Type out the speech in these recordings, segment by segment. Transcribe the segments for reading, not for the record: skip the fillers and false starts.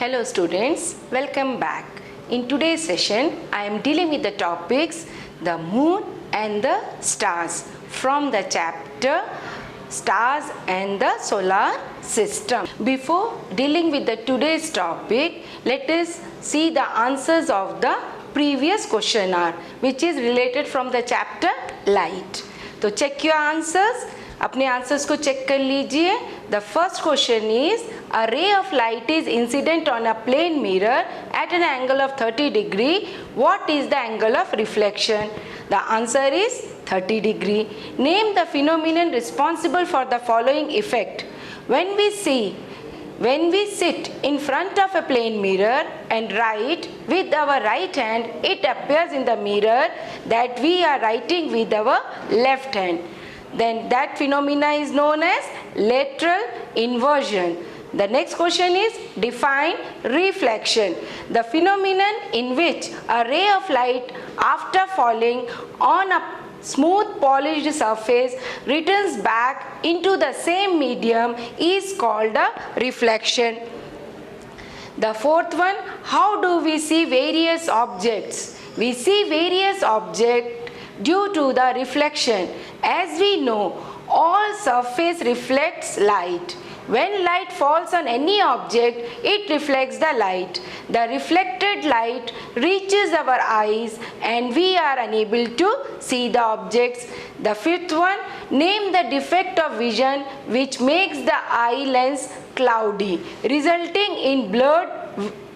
Hello students, welcome back. In today's session, I am dealing with the topics the moon and the stars from the chapter Stars and the Solar System. Before dealing with the today's topic, let us see the answers of the previous question hour, which is related from the chapter Light. So check your answers. अपने answers को check कर लीजिए. The first question is a ray of light is incident on a plane mirror at an angle of 30 degree. What is the angle of reflection? The answer is 30 degree. Name the phenomenon responsible for the following effect. When we sit in front of a plane mirror and write with our right hand, it appears in the mirror that we are writing with our left hand. Then that phenomena is known as lateral inversion. The next question is define reflection. The phenomenon in which a ray of light after falling on a smooth polished surface returns back into the same medium is called a reflection. The fourth one, how do we see various objects? We see various objects due to the reflection. As we know, all surface reflects light. When light falls on any object, it reflects the light. The reflected light reaches our eyes and we are unable to see the objects. The fifth one, name the defect of vision which makes the eye lens cloudy, resulting in blurred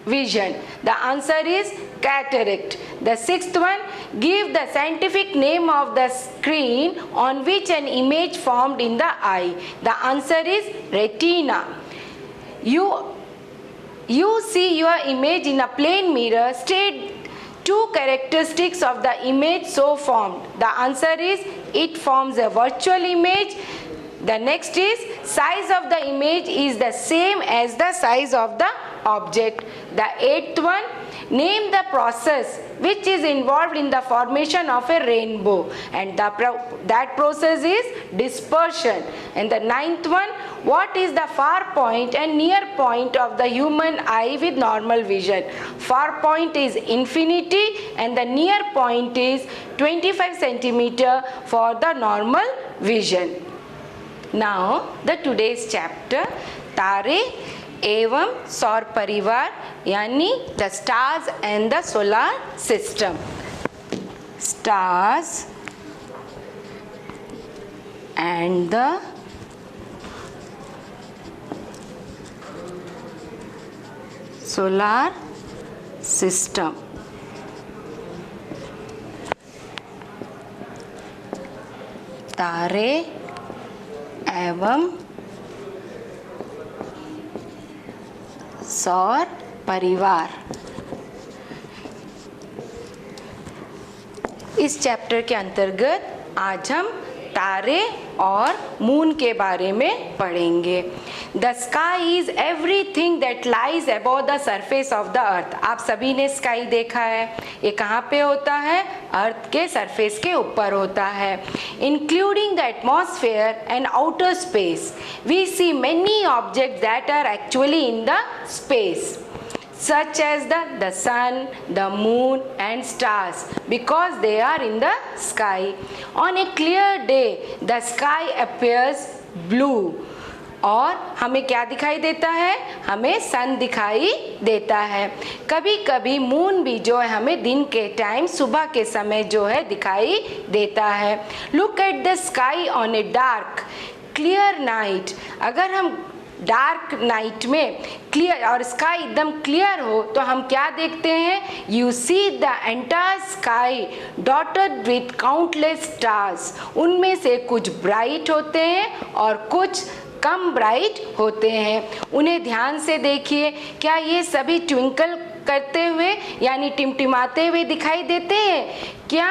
vision. The answer is cataract. The sixth one, give the scientific name of the screen on which an image formed in the eye. The answer is retina. You see your image in a plane mirror. State two characteristics of the image so formed. The answer is it forms a virtual image. The next is size of the image is the same as the size of the object. The eighth one, name the process which is involved in the formation of a rainbow, and that process is dispersion. And the ninth one, what is the far point and near point of the human eye with normal vision? Far point is infinity and the near point is 25 centimeter for the normal vision. Now the today's chapter तारे एवं सौर परिवार यानी the stars and the solar system. Stars and the solar system. तारे एवं सौर परिवार. इस चैप्टर के अंतर्गत आज हम तारे और मून के बारे में पढ़ेंगे. The sky is everything that lies above the surface of the अर्थ. आप सभी ने स्काई देखा है. ये कहाँ पे होता है? अर्थ के सरफेस के ऊपर होता है. Including the atmosphere and outer space we see many objects that are actually in the space, such as the sun, the moon and stars, because they are in the sky. On a clear day, the sky appears blue. और हमें क्या दिखाई देता है? हमें सन दिखाई देता है. कभी कभी मून भी जो है हमें दिन के टाइम, सुबह के समय जो है दिखाई देता है. Look at the sky on a dark clear night. अगर हम डार्क नाइट में क्लियर और स्काई एकदम क्लियर हो तो हम क्या देखते हैं? You see the entire sky dotted with countless stars. उनमें से कुछ ब्राइट होते हैं और कुछ कम ब्राइट होते हैं. उन्हें ध्यान से देखिए. क्या ये सभी ट्विंकल करते हुए यानी टिमटिमाते हुए दिखाई देते हैं? क्या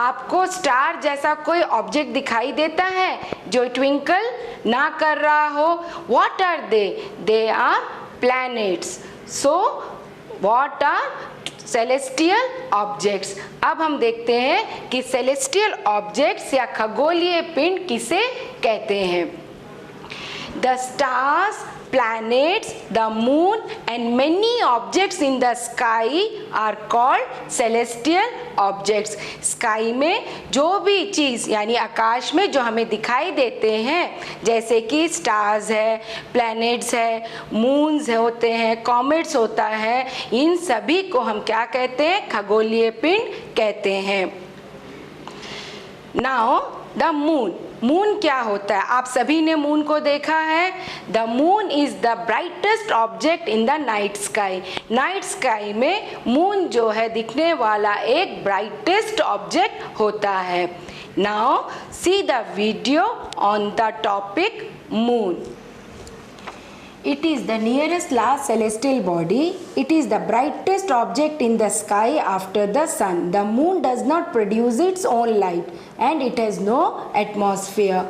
आपको स्टार जैसा कोई ऑब्जेक्ट दिखाई देता है जो ट्विंकल ना कर रहा हो? What are they? They are planets. So what are celestial objects. अब हम देखते हैं कि सेलेस्टियल ऑब्जेक्ट्स या खगोलीय पिंड किसे कहते हैं. The stars planets, the moon and many objects in the sky are called celestial objects. Sky में जो भी चीज़ यानी आकाश में जो हमें दिखाई देते हैं, जैसे कि स्टार्स है, प्लैनेट्स है, मून्स होते हैं, कॉमेट्स होता है, इन सभी को हम क्या कहते हैं? खगोलीय पिंड कहते हैं. Now the moon. मून क्या होता है? आप सभी ने मून को देखा है. The moon is the brightest object in the night sky. Night sky में मून जो है दिखने वाला एक ब्राइटेस्ट ऑब्जेक्ट होता है. Now see the video on the topic moon. It is the nearest large celestial body. It is the brightest object in the sky after the sun. The moon does not produce its own light and it has no atmosphere.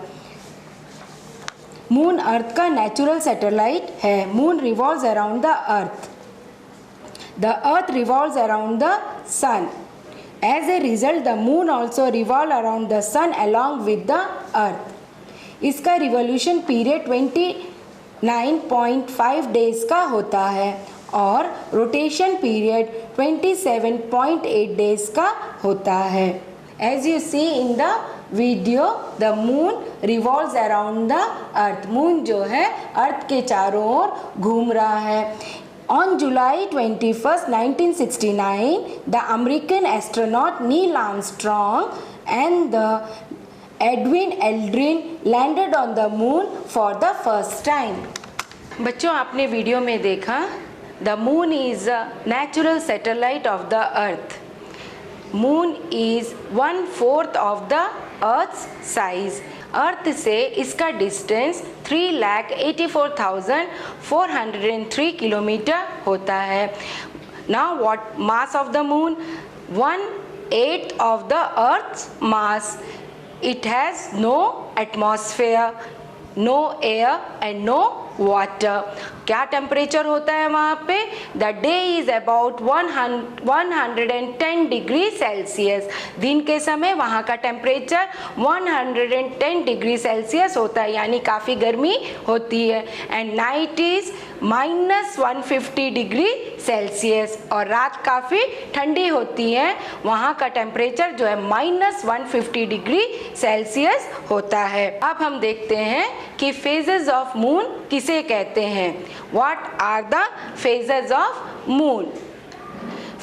Moon earth का natural satellite है. Moon revolves around the earth. The earth revolves around the sun. As a result, the moon also revolves around the sun along with the earth. इसका revolution period 29.5 days का होता है और rotation period 27.8 days का होता है. As you see in the video, the moon revolves around the earth. Moon जो है अर्थ के चारों ओर घूम रहा है. On July 21st, 1969, the American astronaut Neil Armstrong and the Edwin Aldrin landed on the moon for the first time. बच्चों, आपने video में देखा the moon is a natural satellite of the earth. Moon is 1/4 of the earth size. Earth से इसका distance 3,84,403 kilometre होता है. Now what mass of the moon? 1/8 of the earth mass. It has no atmosphere, no air and no water. क्या temperature होता है वहाँ पे? The day is about 110 degree Celsius. दिन के समय वहाँ का टेम्परेचर 110 डिग्री सेल्सियस होता है, यानी काफ़ी गर्मी होती है. And night is -150 degree Celsius. और रात काफ़ी ठंडी होती है. वहाँ का टेम्परेचर जो है -150 डिग्री सेल्सियस होता है. अब हम देखते हैं कि फेजेस ऑफ मून किसे कहते हैं. What are the phases of moon?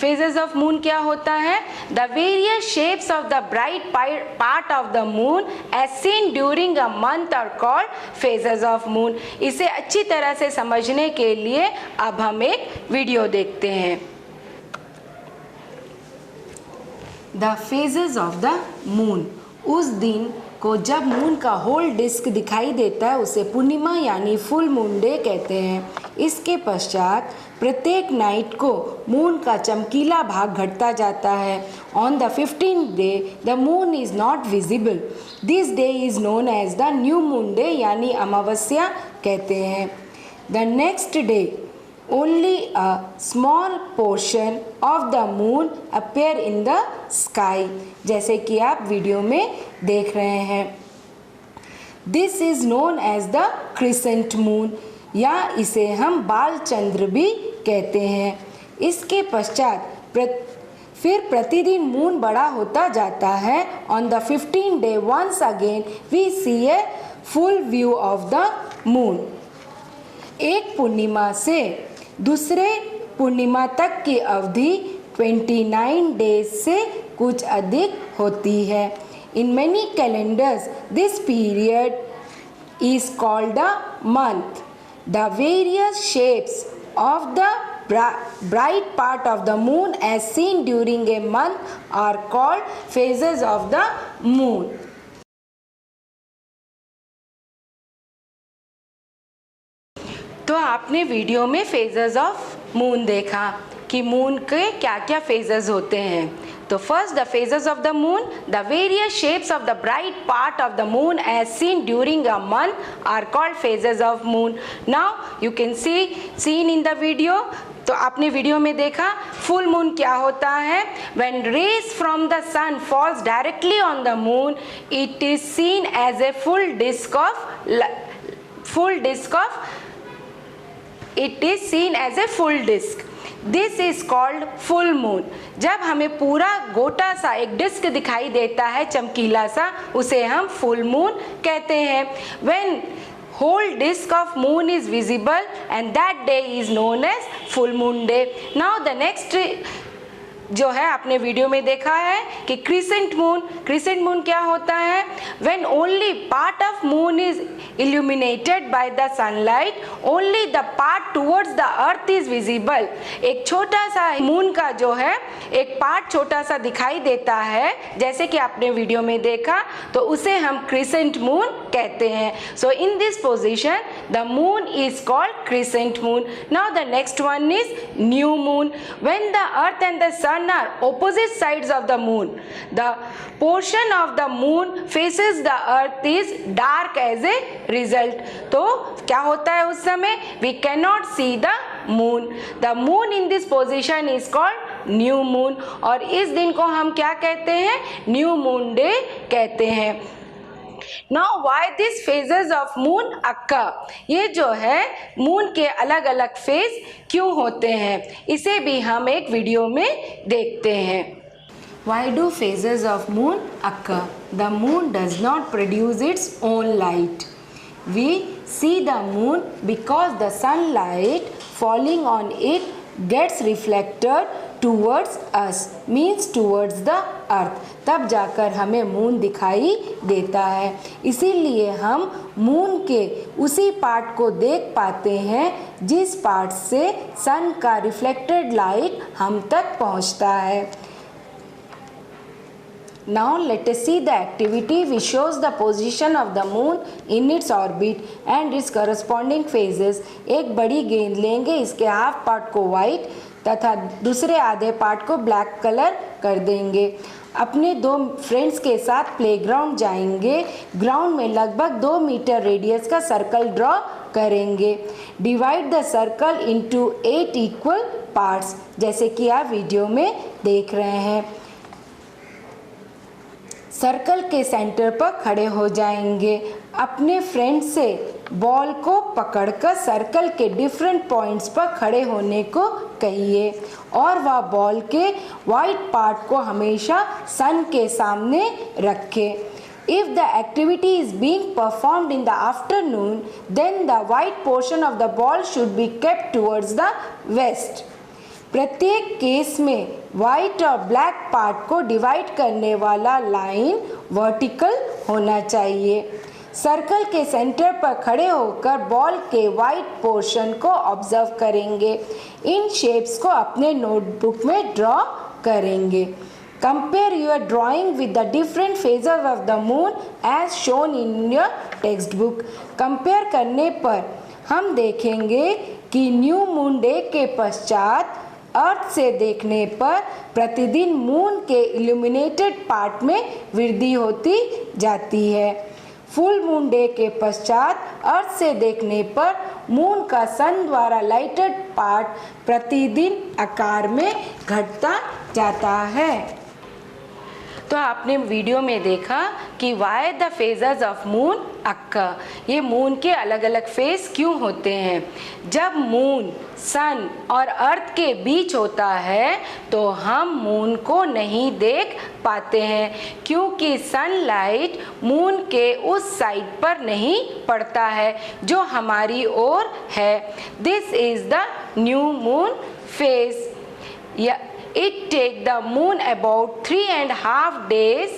Phases of moon क्या होता है? The various shapes of the bright part of the moon as seen during a month are called phases of moon. इसे अच्छी तरह से समझने के लिए अब हम एक वीडियो देखते हैं. The phases of the moon. उस दिन को जब मून का होल डिस्क दिखाई देता है उसे पूर्णिमा यानी फुल मून डे कहते हैं. इसके पश्चात प्रत्येक नाइट को मून का चमकीला भाग घटता जाता है. On the 15th day the moon is not visible. This day is known as the new moon day यानी अमावस्या कहते हैं. The next day only a small portion of the moon appear in the sky. जैसे कि आप video में देख रहे हैं. This is known as the crescent moon या इसे हम बाल चंद्र भी कहते हैं. इसके पश्चात फिर प्रतिदिन मून बड़ा होता जाता है. On the 15th day once again we see a full view of the moon. एक पूर्णिमा से दूसरे पूर्णिमा तक की अवधि 29 डेज से कुछ अधिक होती है. In many calendars this period is called a month. The various shapes of the bright part of the moon as seen during a month are called phases of the moon. तो आपने video में phases of moon देखा कि moon के क्या क्या phases होते हैं. तो first, the phases of the moon, the various shapes of the bright part of the moon as seen during a month are called phases of moon. Now you can seen in the video. तो आपने video में देखा full moon क्या होता है. When rays from the sun falls directly on the moon it is seen as a full disk of it is seen as a full disc. This is called full moon. जब हमें पूरा गोटा सा एक disc दिखाई देता है चमकीला सा, उसे हम फुल मून कहते हैं। When whole disk of moon is visible and that day is known as full moon day. Now the next जो है आपने वीडियो में देखा है कि क्रिसेंट मून क्या होता है? When only part of moon is illuminated by the sunlight, only the part towards the earth is visible. एक छोटा सा मून का जो है एक पार्ट छोटा सा दिखाई देता है, जैसे कि आपने वीडियो में देखा, तो उसे हम क्रिसेंट मून कहते हैं। So in this position the moon is called crescent moon. Now the next one is new moon. When the earth and the sun are opposite sides of the moon, the portion of the moon faces the earth is dark as a result. तो क्या होता है उस समय? We cannot see the moon. The moon in this position is called new moon. और इस दिन को हम क्या कहते हैं? New moon day कहते हैं। Now why these phases of moon occur? ये जो है मून के अलग अलग फेज क्यों होते हैं, इसे भी हम एक वीडियो में देखते हैं। Why do phases of moon occur? The moon does not produce its own light. We see the moon because the sunlight falling on it gets reflected towards us, means towards the earth. तब जाकर हमें moon दिखाई देता है। इसीलिए हम moon के उसी पार्ट को देख पाते हैं जिस पार्ट से सन का रिफ्लेक्टेड लाइट हम तक पहुंचता है। Now let us see the activity which shows the position of the moon in its orbit and its corresponding phases. एक बड़ी गेंद लेंगे, इसके हाफ पार्ट को वाइट तथा दूसरे आधे पार्ट को ब्लैक कलर कर देंगे। अपने 2 फ्रेंड्स के साथ प्लेग्राउंड जाएंगे। ग्राउंड में लगभग 2 मीटर रेडियस का सर्कल ड्रॉ करेंगे। Divide the circle into 8 equal parts, जैसे कि आप वीडियो में देख रहे हैं। सर्कल के सेंटर पर खड़े हो जाएंगे। अपने फ्रेंड से बॉल को पकड़कर सर्कल के डिफरेंट पॉइंट्स पर खड़े होने को कहिए और वह बॉल के वाइट पार्ट को हमेशा सन के सामने रखे। If the activity is being performed in the afternoon, then the white portion of the ball should be kept towards the west. प्रत्येक केस में वाइट और ब्लैक पार्ट को डिवाइड करने वाला लाइन वर्टिकल होना चाहिए। सर्कल के सेंटर पर खड़े होकर बॉल के वाइट पोर्शन को ऑब्जर्व करेंगे। इन शेप्स को अपने नोटबुक में ड्रॉ करेंगे। Compare your drawing with the different phases of the moon as shown in your text book. Compare करने पर हम देखेंगे कि न्यू मून डे के पश्चात अर्थ से देखने पर प्रतिदिन मून के इल्यूमिनेटेड पार्ट में वृद्धि होती जाती है। फुल मून डे के पश्चात अर्थ से देखने पर मून का सन द्वारा लाइटेड पार्ट प्रतिदिन आकार में घटता जाता है। तो आपने वीडियो में देखा कि why the phases of moon occur, ये मून के अलग अलग फेज क्यों होते हैं। जब मून सन और अर्थ के बीच होता है तो हम मून को नहीं देख पाते हैं, क्योंकि सनलाइट मून के उस साइड पर नहीं पड़ता है जो हमारी ओर है। This is the new moon phase. It takes the moon about 3.5 days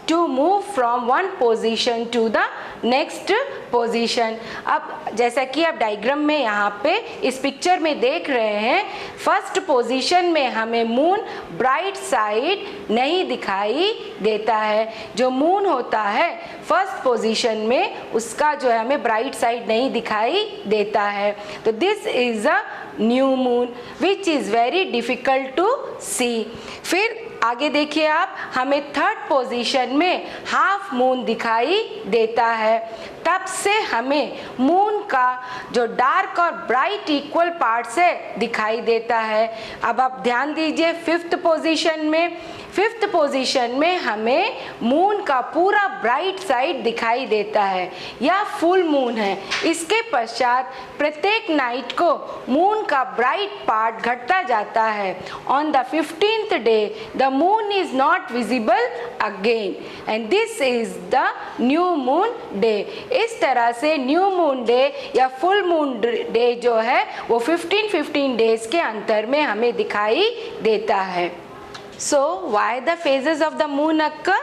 to move from one position to the next position. अब जैसा कि आप डायग्राम में यहाँ पे इस पिक्चर में देख रहे हैं, फर्स्ट पोजीशन में हमें मून ब्राइट साइड नहीं दिखाई देता है। जो मून होता है फर्स्ट पोजीशन में उसका जो है हमें ब्राइट साइड नहीं दिखाई देता है। तो this is a new moon which is very difficult to see. फिर आगे देखिए आप, हमें थर्ड पोजीशन में हाफ मून दिखाई देता है। तब से हमें मून का जो डार्क और ब्राइट इक्वल पार्ट से दिखाई देता है। अब आप ध्यान दीजिए फिफ्थ पोजीशन में, फिफ्थ पोजीशन में हमें मून का पूरा ब्राइट साइड दिखाई देता है या फुल मून है। इसके पश्चात प्रत्येक नाइट को मून का ब्राइट पार्ट घटता जाता है। On the 15th day the moon is not visible again and this is the new moon day. इस तरह से न्यू मून डे या फुल मून डे जो है वो 15 डेज के अंतर में हमें दिखाई देता है। So why the phases of the moon occur?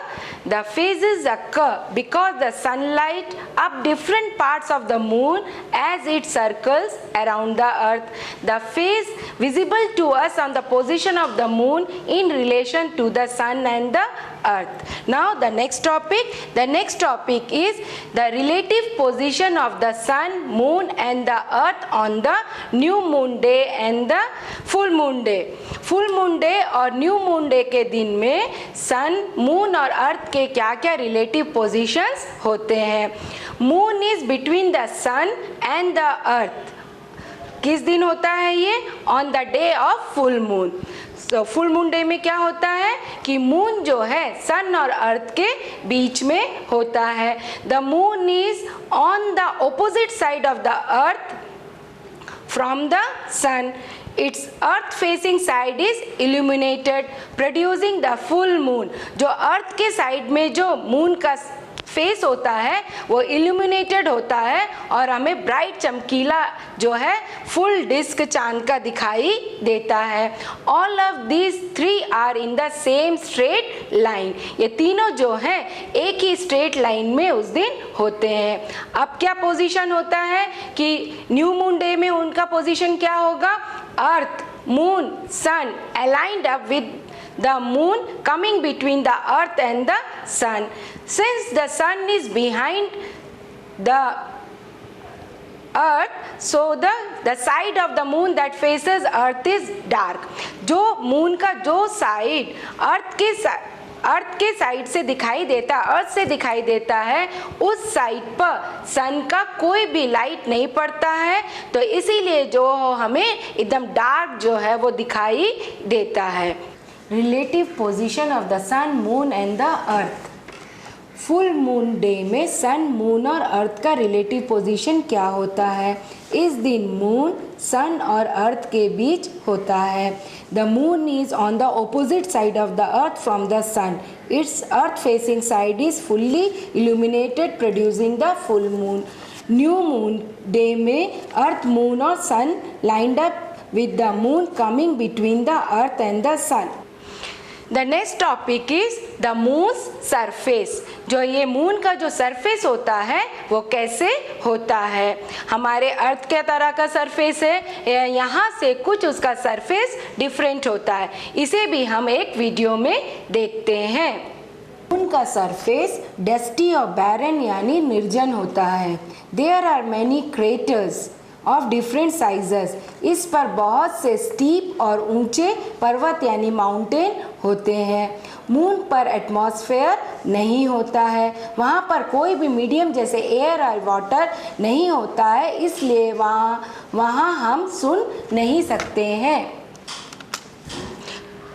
The phases occur because the sunlight up different parts of the moon as it circles around the earth. The phase visible to us on the position of the moon in relation to the sun and the earth. Now the next topic is the relative position of the sun, moon and the earth on the new moon day and the full moon day. Full moon day और new moon day के दिन में sun, moon और अर्थ के क्या क्या relative positions होते हैं। Moon is between the sun and the earth. किस दिन होता है ये? On the day of full moon. तो फुल मून डे में क्या होता है कि मून जो है सन और अर्थ के बीच में होता है। The moon is on the opposite side of the earth from the sun. Its earth facing side is illuminated producing the full moon. जो अर्थ के साइड में जो मून का फेस होता है वो इल्यूमिनेटेड होता है और हमें ब्राइट चमकीला जो है फुल डिस्क चांद का दिखाई देता है। All of these three are in the same straight line. ये तीनों जो हैं एक ही स्ट्रेट लाइन में उस दिन होते हैं। अब क्या पोजीशन होता है कि न्यू मून डे में उनका पोजीशन क्या होगा? Earth, moon, sun aligned up with the moon coming between the earth and the sun. Since the sun is behind the earth, so the side of the moon that faces earth is dark. जो moon का जो side अर्थ के side से दिखाई देता, अर्थ से दिखाई देता है, उस साइड पर सन का कोई भी लाइट नहीं पड़ता है, तो इसीलिए जो हमें एकदम डार्क जो है वो दिखाई देता है। Relative position of the sun, moon and the earth. Full moon day में सन, मून और अर्थ का रिलेटिव पोजीशन क्या होता है? इस दिन मून सन और अर्थ के बीच होता है। The moon is on the opposite side of the earth from the sun. Its earth facing side is fully illuminated producing the full moon. New moon day में अर्थ, मून और sun lined up with the moon coming between the earth and the sun. The next topic is the moon surface. जो ये moon का जो surface होता है वो कैसे होता है? हमारे अर्थ के तरह का सरफेस है, यहाँ से कुछ उसका सरफेस डिफरेंट होता है। इसे भी हम एक वीडियो में देखते हैं। मून का सरफेस डस्टी और बैरन यानी निर्जन होता है। There are many craters of different sizes. इस पर बहुत से स्टीप और ऊंचे पर्वत यानी माउंटेन होते हैं। मून पर एटमॉस्फेयर नहीं होता है, वहाँ पर कोई भी मीडियम जैसे एयर और वाटर नहीं होता है, इसलिए वहाँ हम सुन नहीं सकते हैं।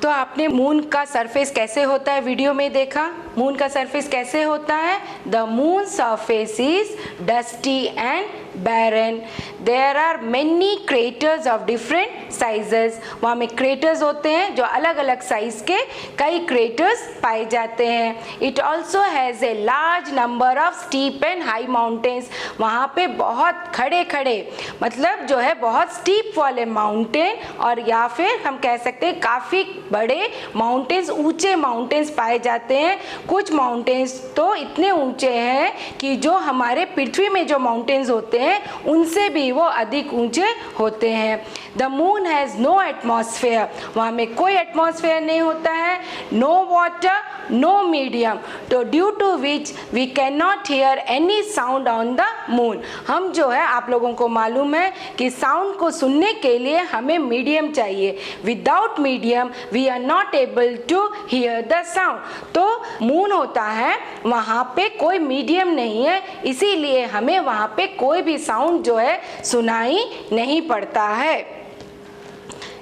तो आपने मून का सरफेस कैसे होता है वीडियो में देखा। मून का सरफेस कैसे होता है? The moon surface is dusty and barren. There are many craters of different sizes. वहाँ में craters होते हैं जो अलग अलग साइज के कई craters पाए जाते हैं। It also has a large number of steep and high mountains. वहाँ पे बहुत खड़े खड़े मतलब जो है बहुत steep वाले mountain और या फिर हम कह सकते हैं काफ़ी बड़े mountains, ऊंचे mountains पाए जाते हैं। कुछ mountains तो इतने ऊंचे हैं कि जो हमारे पृथ्वी में जो mountains होते हैं उनसे भी वो अधिक ऊंचे होते हैं। The moon has no atmosphere. वहाँ में कोई एटमॉस्फेयर नहीं होता है। नो वाटर, नो मीडियम, तो due to which we can not hear any sound on the moon. हम जो है आप लोगों को मालूम है कि साउंड को सुनने के लिए हमें मीडियम चाहिए. Without medium we are not able to hear the sound. तो मून होता है वहाँ पे कोई मीडियम नहीं है, इसीलिए हमें वहाँ पे कोई भी साउंड जो है सुनाई नहीं पड़ता है.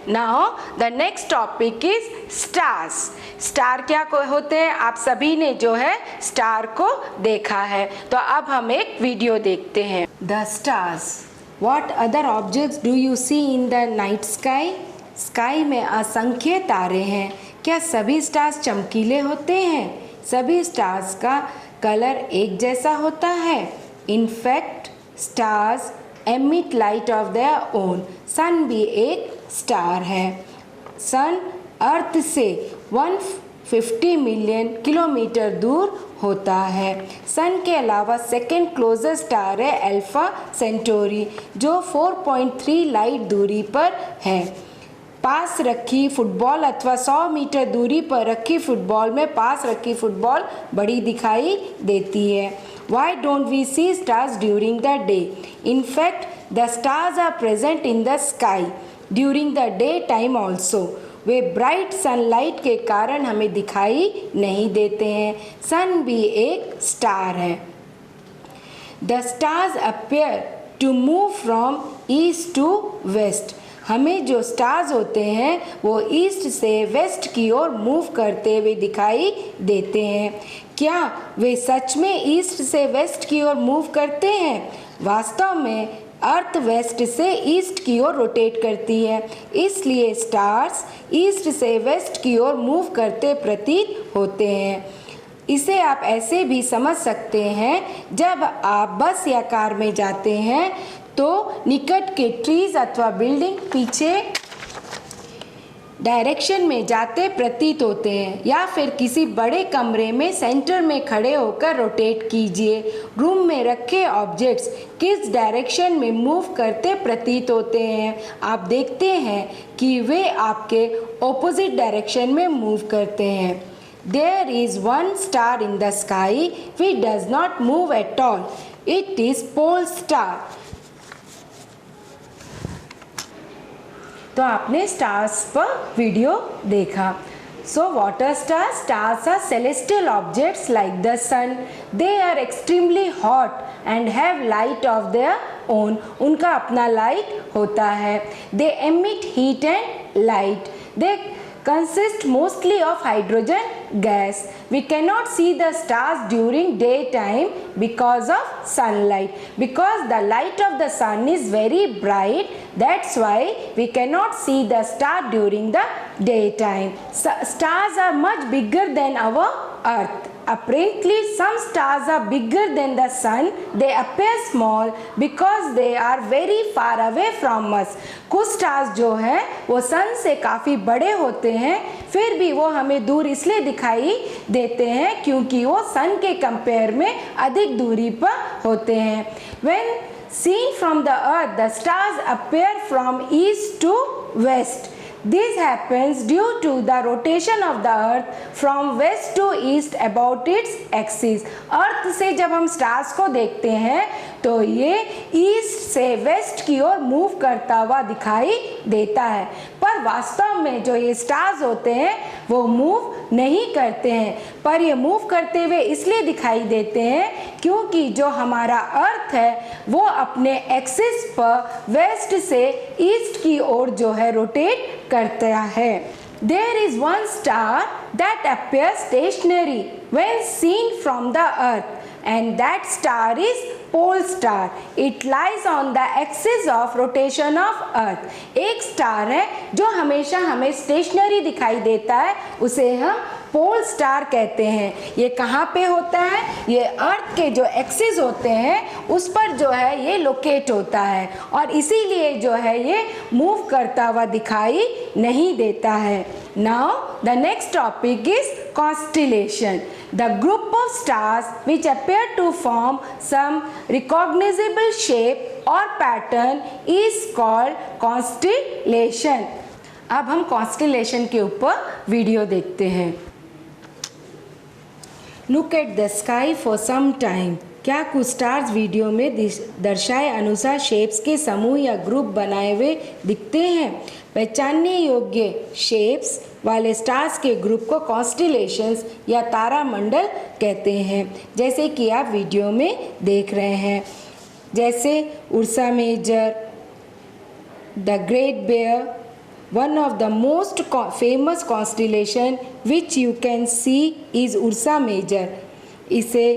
Now the next topic is stars. Star क्या होते हैं? आप सभी ने जो है स्टार को देखा है। तो अब हम एक वीडियो देखते हैं। The stars. What other objects do you see in the night sky? Sky में असंख्य तारे हैं। क्या सभी स्टार्स चमकीले होते हैं? सभी स्टार्स का कलर एक जैसा होता है? In fact stars emit light of their own. Sun भी एक स्टार है। सन अर्थ से 150 मिलियन किलोमीटर दूर होता है। सन के अलावा सेकेंड क्लोजेस्ट स्टार है अल्फा सेंटोरी, जो 4.3 लाइट दूरी पर है। पास रखी फुटबॉल अथवा 100 मीटर दूरी पर रखी फुटबॉल में पास रखी फुटबॉल बड़ी दिखाई देती है। Why don't we see stars during the day? In fact, the stars are present in the sky during the daytime also. Way bright sunlight के कारण हमें दिखाई नहीं देते हैं। सन भी एक स्टार है। The stars appear to move from east to west. हमें जो स्टार्स होते हैं वो ईस्ट से वेस्ट की ओर मूव करते हुए दिखाई देते हैं। क्या वे सच में ईस्ट से वेस्ट की ओर मूव करते हैं? वास्तव में अर्थ वेस्ट से ईस्ट की ओर रोटेट करती है, इसलिए स्टार्स ईस्ट से वेस्ट की ओर मूव करते प्रतीत होते हैं। इसे आप ऐसे भी समझ सकते हैं, जब आप बस या कार में जाते हैं तो निकट के ट्रीज अथवा बिल्डिंग पीछे डायरेक्शन में जाते प्रतीत होते हैं, या फिर किसी बड़े कमरे में सेंटर में खड़े होकर रोटेट कीजिए। रूम में रखे ऑब्जेक्ट्स किस डायरेक्शन में मूव करते प्रतीत होते हैं? आप देखते हैं कि वे आपके ऑपोजिट डायरेक्शन में मूव करते हैं। There is one star in the sky which does not move at all. It is pole star. तो आपने स्टार्स पर वीडियो देखा। So what are stars? Stars are celestial objects like the sun. They are extremely hot and have light of their own. उनका अपना light होता है। They emit heat and light. They consist mostly of hydrogen gas. We cannot see the stars during daytime because of sunlight. Because the light of the sun is very bright, that's why we cannot see the star during the daytime. Stars are much bigger than our earth. Apparently some stars are bigger than the sun. They appear small because they are very far away from us. कुछ stars जो हैं वो सन से काफ़ी बड़े होते हैं, फिर भी वो हमें दूर इसलिए दिखाई देते हैं क्योंकि वो सन के कंपेयर में अधिक दूरी पर होते हैं। When seen from the earth, the stars appear from east to west. This happens due to the rotation of the earth from west to east about its axis. अर्थ से जब हम स्टार्स को देखते हैं तो ये ईस्ट से वेस्ट की ओर मूव करता हुआ दिखाई देता है, पर वास्तव में जो ये स्टार्स होते हैं वो मूव नहीं करते हैं, पर ये मूव करते हुए इसलिए दिखाई देते हैं क्योंकि जो हमारा अर्थ है वो अपने एक्सिस पर वेस्ट से ईस्ट की ओर जो है रोटेट करता है। There is one star that appears stationary when seen from the earth, and that star is pole star. It lies on the axis of rotation of earth. एक star है जो हमेशा हमें स्टेशनरी दिखाई देता है, उसे हम पोल स्टार कहते हैं। ये कहाँ पे होता है? ये अर्थ के जो एक्सिस होते हैं उस पर जो है ये लोकेट होता है, और इसीलिए जो है ये मूव करता हुआ दिखाई नहीं देता है। Now the next topic is constellation. The group of stars which appear to form some recognizable shape or pattern is called constellation. अब हम constellation के ऊपर वीडियो देखते हैं। Look at the sky for some time. क्या कुछ stars video में दर्शाए अनुसार शेप्स के समूह या ग्रुप बनाए हुए दिखते हैं? पहचानने योग्य शेप्स वाले स्टार्स के ग्रुप को कॉन्स्टेलेशंस या तारामंडल कहते हैं, जैसे कि आप वीडियो में देख रहे हैं, जैसे Ursa Major, the Great Bear, One of the most famous constellation which you can see is Ursa Major. इसे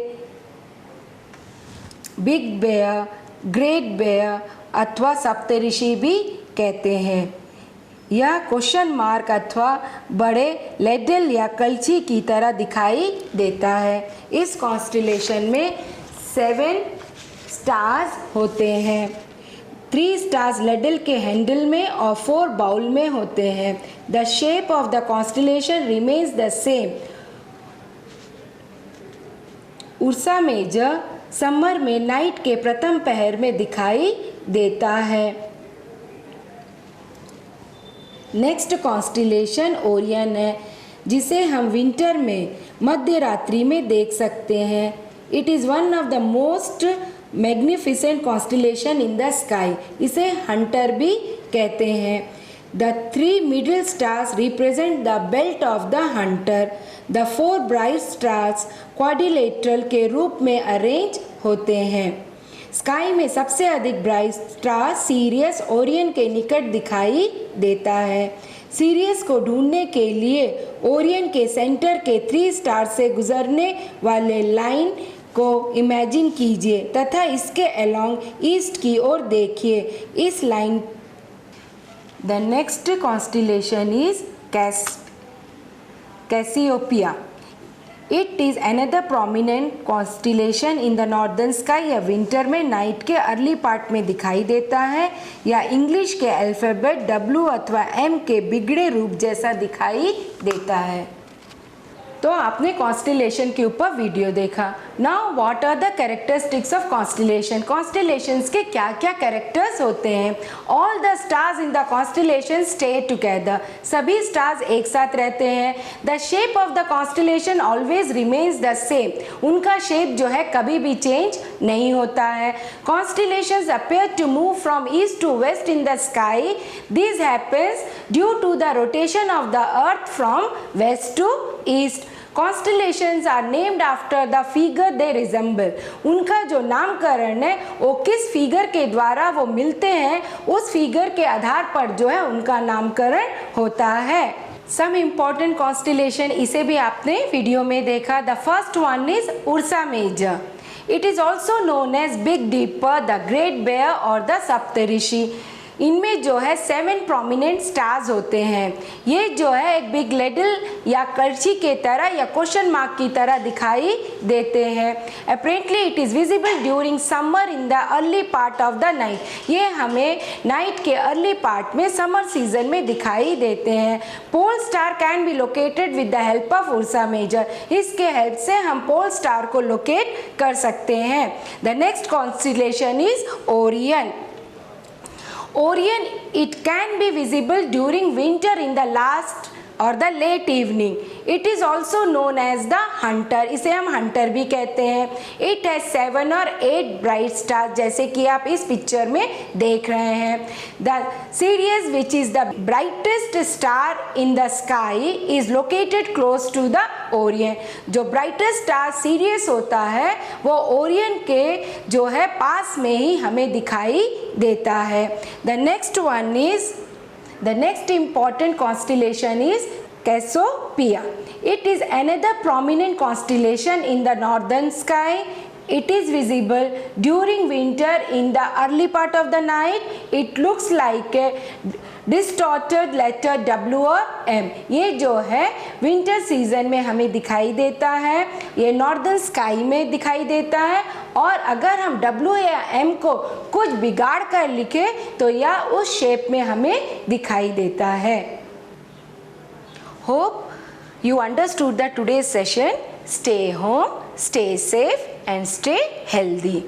बिग बेयर, ग्रेट बेयर अथवा सप्तऋषि भी कहते हैं। यह क्वेश्चन मार्क अथवा बड़े लेडल या कलछी की तरह दिखाई देता है। इस कॉन्स्टिलेशन में 7 स्टार्स होते हैं। 3 स्टार्स लेडल के हैंडल में और 4 बाउल में होते हैं। The shape of the constellation remains the same. Ursa Major summer में नाइट के प्रथम पहर में दिखाई देता है। नेक्स्ट कॉन्स्टिलेशन ओरियन है, जिसे हम विंटर में मध्य रात्रि में देख सकते हैं। It is one of the most magnificent constellation in the sky. इसे हंटर भी कहते हैं। The 3 middle stars represent the belt of the Hunter. The 4 bright stars quadrilateral के रूप में अरेंज होते हैं। स्काई में सबसे अधिक ब्राइट स्टार सीरियस ओरियन के निकट दिखाई देता है। सीरियस को ढूंढने के लिए ओरियन के सेंटर के 3 स्टार से गुजरने वाले लाइन को इमेजिन कीजिए तथा इसके अलोंग ईस्ट की ओर देखिए। इस line the next constellation is Cassiopeia. It is another prominent constellation in the northern sky. या विंटर में नाइट के अर्ली पार्ट में दिखाई देता है या इंग्लिश के अल्फ़ाबेट W अथवा M के बिगड़े रूप जैसा दिखाई देता है। तो आपने कॉन्स्टिलेशन के ऊपर वीडियो देखा। Now what are the characteristics of constellation. Constellations के क्या क्या कैरेक्टर्स होते हैं। All the stars in the constellation stay together. सभी स्टार्स एक साथ रहते हैं। The shape of the constellation always remains the same. उनका शेप जो है कभी भी चेंज नहीं होता है। Constellations appear to move from east to west in the sky. This happens due to the rotation of the earth from west to east. Constellations are named after the figure they resemble. उनका जो नामकरण है वो किस figure के द्वारा वो मिलते हैं, उस फिगर के आधार पर जो है उनका नामकरण होता है। Some important constellation, इसे भी आपने वीडियो में देखा। The first one is Ursa Major. It is also known as Big Dipper, the Great Bear और the सप्तऋषि। इनमें जो है 7 प्रोमिनेंट स्टार्स होते हैं। ये जो है एक बिग लेडल या करछी के तरह या क्वेश्चन मार्क की तरह दिखाई देते हैं। Apparently it is visible during summer in the early part of the night. ये हमें नाइट के अर्ली पार्ट में समर सीजन में दिखाई देते हैं। Pole star can be located with the help of Ursa Major. इसके हेल्प से हम पोल स्टार को लोकेट कर सकते हैं। The next constellation is Orion. Orion, it can be visible during winter in the last और the late evening. It is also known as the hunter. इसे हम हंटर भी कहते हैं। इट हैज 7 और 8 ब्राइट स्टार, जैसे कि आप इस पिक्चर में देख रहे हैं। The Sirius which is the brightest star in the sky is located close to the Orion. जो ब्राइटेस्ट स्टार सीरियस होता है वो ओरियन के जो है पास में ही हमें दिखाई देता है। The next important constellation is Cassiopeia. It is another prominent constellation in the northern sky. It is visible during winter in the early part of the night. It looks like a distorted letter W or M. ये जो है winter season में हमें दिखाई देता है। ये northern sky में दिखाई देता है और अगर हम W या M को कुछ बिगाड़ कर लिखे तो यह उस शेप में हमें दिखाई देता है। Hope you understood the today's session. Stay home, stay safe and stay healthy.